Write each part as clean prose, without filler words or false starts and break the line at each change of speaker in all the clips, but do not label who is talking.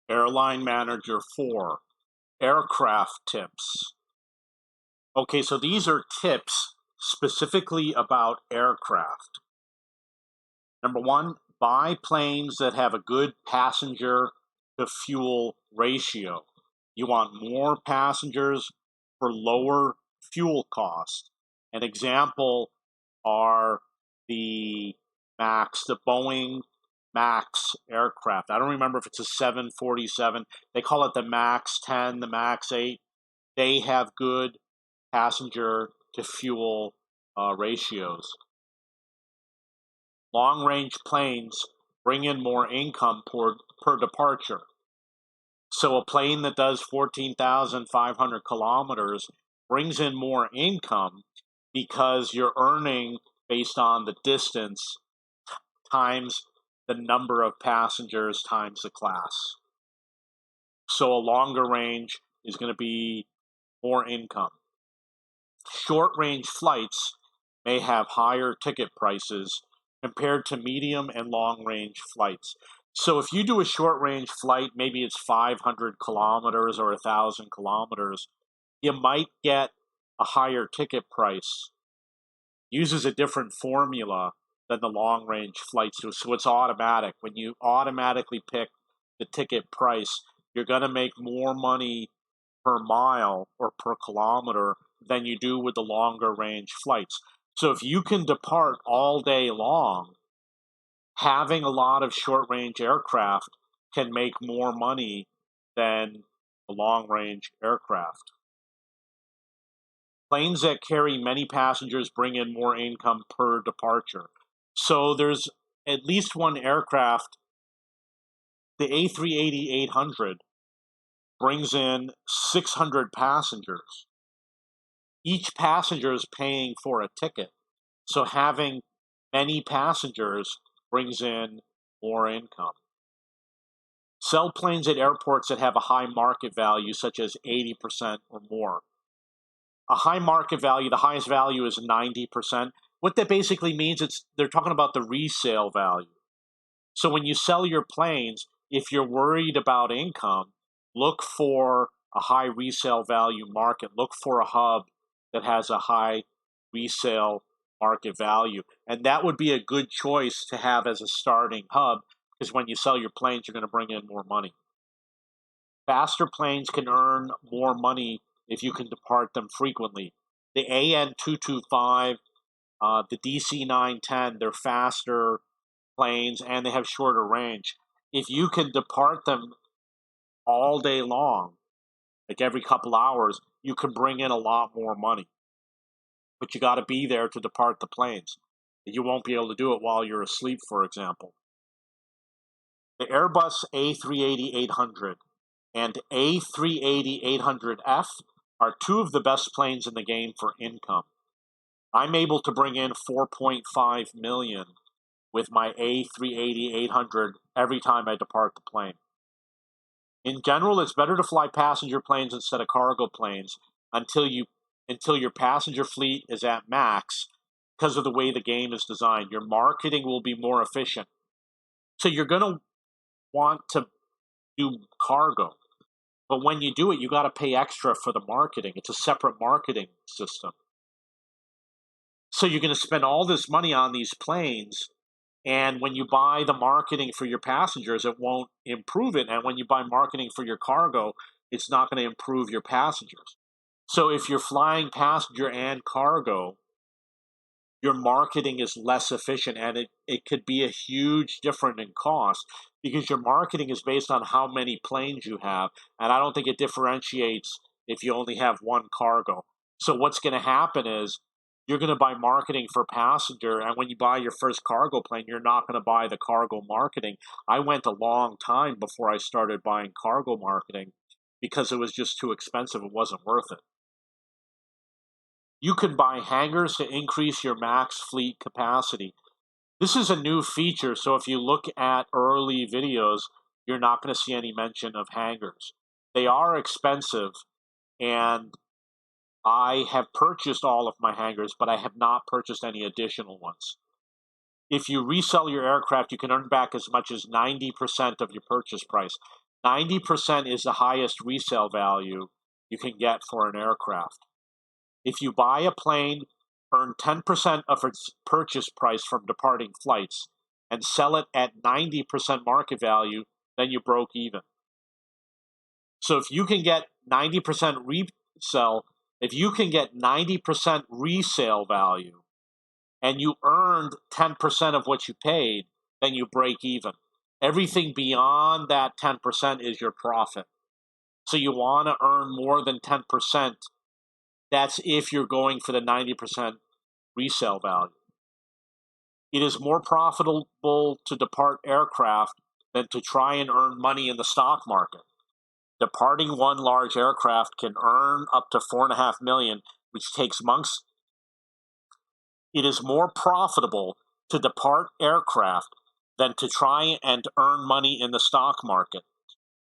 Airline Manager 4, aircraft tips. Okay, so these are tips specifically about aircraft. Number one, buy planes that have a good passenger to fuel ratio. You want more passengers for lower fuel cost. An example are the Boeing MAX aircraft. I don't remember if it's a 747. They call it the MAX 10, the MAX 8. They have good passenger to fuel ratios. Long range planes bring in more income per departure. So a plane that does 14,500 kilometers brings in more income because you're earning based on the distance times the number of passengers times the class. So a longer range is going to be more income. Short range flights may have higher ticket prices compared to medium and long range flights. So if you do a short range flight, maybe it's 500 kilometers or 1,000 kilometers, you might get a higher ticket price. Uses a different formula than the long range flights do. So it's automatic. When you automatically pick the ticket price, you're going to make more money per mile or per kilometer than you do with the longer range flights. So if you can depart all day long, having a lot of short range aircraft can make more money than the long range aircraft. Planes that carry many passengers bring in more income per departure. So there's at least one aircraft, the A380-800, brings in 600 passengers. Each passenger is paying for a ticket. So having many passengers brings in more income. Sell planes at airports that have a high market value, such as 80% or more. A high market value, the highest value is 90%. What that basically means, they're talking about the resale value. So when you sell your planes, if you're worried about income, look for a high resale value market. Look for a hub that has a high resale market value. And that would be a good choice to have as a starting hub, because when you sell your planes, you're going to bring in more money. Faster planes can earn more money if you can depart them frequently. The AN225, the DC-910, they're faster planes and they have shorter range. If you can depart them all day long, like every couple hours, you can bring in a lot more money. But you got to be there to depart the planes. You won't be able to do it while you're asleep, for example. The Airbus A380-800 and A380-800F are two of the best planes in the game for income. I'm able to bring in 4.5 million with my A380-800 every time I depart the plane. In general, it's better to fly passenger planes instead of cargo planes until your passenger fleet is at max because of the way the game is designed. Your marketing will be more efficient. So you're going to want to do cargo. But when you do it, you got to pay extra for the marketing. It's a separate marketing system. So you're going to spend all this money on these planes, and when you buy the marketing for your passengers, it won't improve it. And when you buy marketing for your cargo, it's not going to improve your passengers. So if you're flying passenger and cargo, your marketing is less efficient, and it could be a huge difference in cost because your marketing is based on how many planes you have. And I don't think it differentiates if you only have one cargo. So what's going to happen is you're going to buy marketing for passenger, and when you buy your first cargo plane, you're not going to buy the cargo marketing. I went a long time before I started buying cargo marketing because it was just too expensive. It wasn't worth it. You can buy hangars to increase your max fleet capacity. This is a new feature, so if you look at early videos, you're not going to see any mention of hangars. They are expensive, and I have purchased all of my hangars, but I have not purchased any additional ones. If you resell your aircraft, you can earn back as much as 90% of your purchase price. 90% is the highest resale value you can get for an aircraft. If you buy a plane, earn 10% of its purchase price from departing flights, and sell it at 90% market value, then you broke even. So if you can get 90% resale, if you can get 90% resale value and you earned 10% of what you paid, then you break even. Everything beyond that 10% is your profit. So you want to earn more than 10%. That's if you're going for the 90% resale value. It is more profitable to depart aircraft than to try and earn money in the stock market. Departing one large aircraft can earn up to $4.5 million, which takes months. It is more profitable to depart aircraft than to try and earn money in the stock market.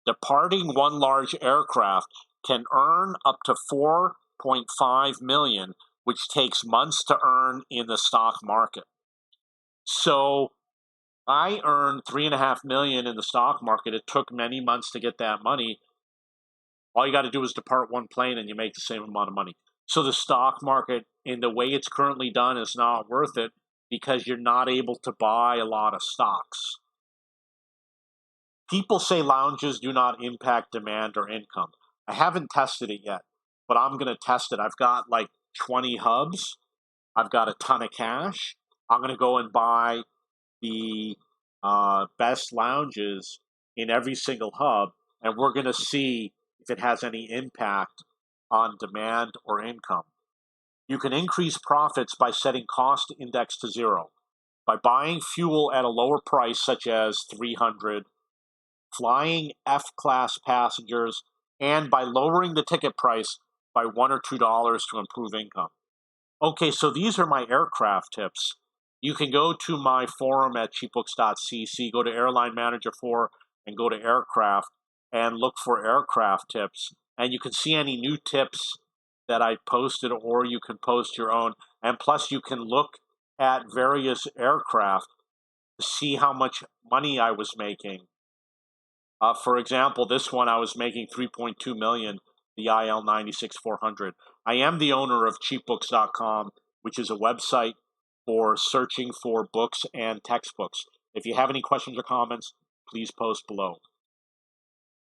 Departing one large aircraft can earn up to $4.5 million, which takes months to earn in the stock market. So I earned $3.5 million in the stock market. It took many months to get that money. All you got to do is depart one plane and you make the same amount of money. So the stock market, in the way it's currently done, is not worth it because you're not able to buy a lot of stocks. People say lounges do not impact demand or income. I haven't tested it yet, but I'm going to test it. I've got like 20 hubs. I've got a ton of cash. I'm going to go and buy the best lounges in every single hub, and we're going to see if it has any impact on demand or income. You can increase profits by setting cost index to zero, by buying fuel at a lower price, such as $300, flying F-class passengers, and by lowering the ticket price by $1 or $2 to improve income. Okay, so these are my aircraft tips. You can go to my forum at cheapbooks.cc, go to Airline Manager 4, and go to aircraft, and look for aircraft tips. And you can see any new tips that I posted, or you can post your own. And plus, you can look at various aircraft to see how much money I was making. For example, this one I was making $3.2 million, the IL96-400. I am the owner of cheapbooks.com, which is a website for searching for books and textbooks. If you have any questions or comments, please post below.